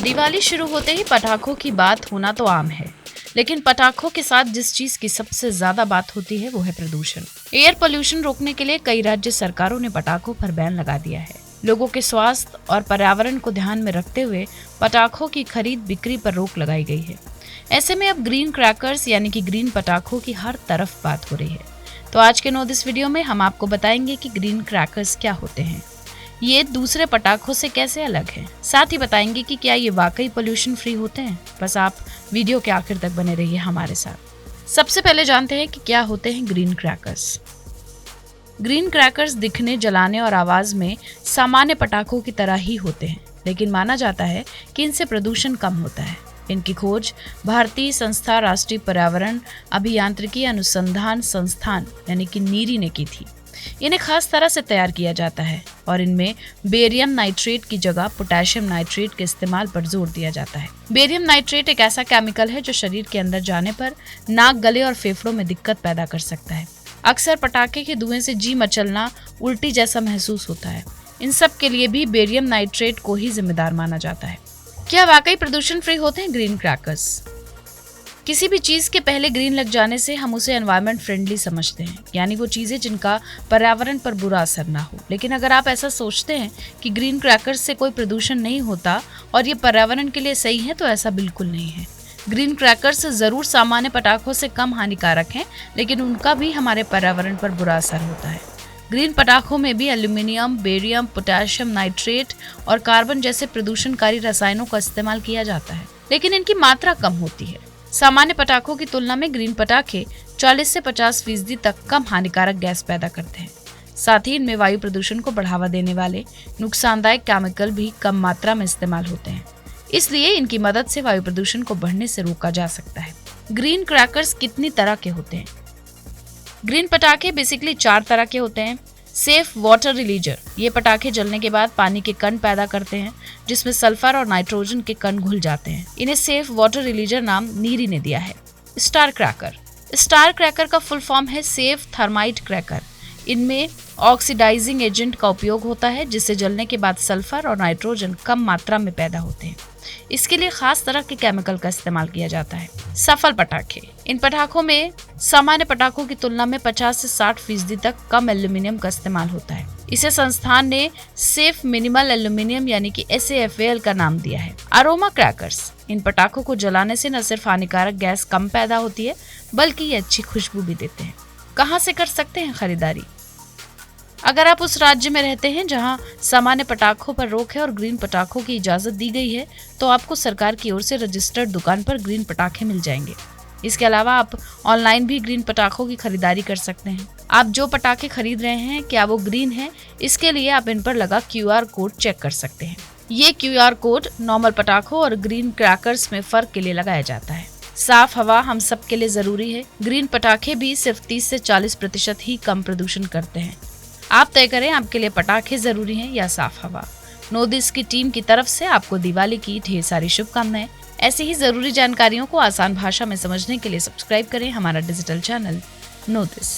दिवाली शुरू होते ही पटाखों की बात होना तो आम है, लेकिन पटाखों के साथ जिस चीज की सबसे ज्यादा बात होती है वो है प्रदूषण। एयर पोल्यूशन रोकने के लिए कई राज्य सरकारों ने पटाखों पर बैन लगा दिया है। लोगों के स्वास्थ्य और पर्यावरण को ध्यान में रखते हुए पटाखों की खरीद बिक्री पर रोक लगाई गई है। ऐसे में अब ग्रीन क्रैकर्स यानी कि ग्रीन पटाखों की हर तरफ बात हो रही है। तो आज के नो दिस वीडियो में हम आपको बताएंगे कि ग्रीन क्रैकर्स क्या होते हैं, ये दूसरे पटाखों से कैसे अलग है, साथ ही बताएंगे कि क्या ये वाकई पोल्यूशन फ्री होते हैं। बस आप वीडियो के आखिर तक बने रहिए हमारे साथ। सबसे पहले जानते हैं कि क्या होते हैं ग्रीन क्रैकर्स। ग्रीन क्रैकर्स दिखने, जलाने और आवाज में सामान्य पटाखों की तरह ही होते हैं, लेकिन माना जाता है कि इनसे प्रदूषण कम होता है। इनकी खोज भारतीय संस्था राष्ट्रीय पर्यावरण अभियांत्रिकी अनुसंधान संस्थान यानी कि नीरी ने की थी। इन्हें खास तरह से तैयार किया जाता है और इनमें बेरियम नाइट्रेट की जगह पोटेशियम नाइट्रेट के इस्तेमाल पर जोर दिया जाता है। बेरियम नाइट्रेट एक ऐसा केमिकल है जो शरीर के अंदर जाने पर नाक, गले और फेफड़ों में दिक्कत पैदा कर सकता है। अक्सर पटाखे के धुएं से जी मचलना, उल्टी जैसा महसूस होता है। इन सब के लिए भी बेरियम नाइट्रेट को ही जिम्मेदार माना जाता है। क्या वाकई प्रदूषण फ्री होते हैं ग्रीन क्रैकर्स? किसी भी चीज के पहले ग्रीन लग जाने से हम उसे एनवायरनमेंट फ्रेंडली समझते हैं, यानी वो चीजें जिनका पर्यावरण पर बुरा असर ना हो। लेकिन अगर आप ऐसा सोचते हैं कि ग्रीन क्रैकर्स से कोई प्रदूषण नहीं होता और ये पर्यावरण के लिए सही है, तो ऐसा बिल्कुल नहीं है। ग्रीन क्रैकर्स जरूर सामान्य पटाखों से कम हानिकारक हैं, लेकिन उनका भी हमारे पर्यावरण पर बुरा असर होता है। ग्रीन पटाखों में भी एल्यूमिनियम, बेरियम, पोटेशियम नाइट्रेट और कार्बन जैसे प्रदूषणकारी रसायनों का इस्तेमाल किया जाता है, लेकिन इनकी मात्रा कम होती है। सामान्य पटाखों की तुलना में ग्रीन पटाखे 40 से 50% तक कम हानिकारक गैस पैदा करते हैं। साथ ही इनमें वायु प्रदूषण को बढ़ावा देने वाले नुकसानदायक केमिकल भी कम मात्रा में इस्तेमाल होते हैं, इसलिए इनकी मदद से वायु प्रदूषण को बढ़ने से रोका जा सकता है। ग्रीन क्रैकर्स कितनी तरह के होते हैं? ग्रीन पटाखे बेसिकली 4 तरह के होते हैं। सेफ वाटर रिलीजर, ये पटाखे जलने के बाद पानी के कण पैदा करते हैं जिसमें सल्फर और नाइट्रोजन के कण घुल जाते हैं। इन्हें सेफ वाटर रिलीजर नाम नीरी ने दिया है। स्टार क्रैकर, स्टार क्रैकर का फुल फॉर्म है सेफ थर्माइट क्रैकर। इनमें ऑक्सीडाइजिंग एजेंट का उपयोग होता है जिससे जलने के बाद सल्फर और नाइट्रोजन कम मात्रा में पैदा होते हैं। इसके लिए खास तरह के केमिकल का इस्तेमाल किया जाता है। सफल पटाखे, इन पटाखों में सामान्य पटाखों की तुलना में 50 से 60% तक कम एल्यूमिनियम का इस्तेमाल होता है। इसे संस्थान ने सेफ मिनिमल एल्यूमिनियम यानी कि SAFAL का नाम दिया है। अरोमा क्रैकर्स, इन पटाखों को जलाने से न सिर्फ हानिकारक गैस कम पैदा होती है, बल्कि ये अच्छी खुशबू भी देते हैं। कहाँ से कर सकते हैं खरीदारी? अगर आप उस राज्य में रहते हैं जहां सामान्य पटाखों पर रोक है और ग्रीन पटाखों की इजाजत दी गई है, तो आपको सरकार की ओर से रजिस्टर्ड दुकान पर ग्रीन पटाखे मिल जाएंगे। इसके अलावा आप ऑनलाइन भी ग्रीन पटाखों की खरीदारी कर सकते हैं। आप जो पटाखे खरीद रहे हैं, क्या वो ग्रीन है, इसके लिए आप इन पर लगा QR कोड चेक कर सकते हैं। ये QR कोड नॉर्मल पटाखों और ग्रीन क्रैकर्स में फर्क के लिए लगाया जाता है। साफ हवा हम सब के लिए जरूरी है। ग्रीन पटाखे भी सिर्फ 30 से 40% ही कम प्रदूषण करते हैं। आप तय करें आपके लिए पटाखे जरूरी हैं या साफ हवा। नो दिस की टीम की तरफ से आपको दिवाली की ढेर सारी शुभकामनाएं। ऐसी ही जरूरी जानकारियों को आसान भाषा में समझने के लिए सब्सक्राइब करें हमारा डिजिटल चैनल नो दिस।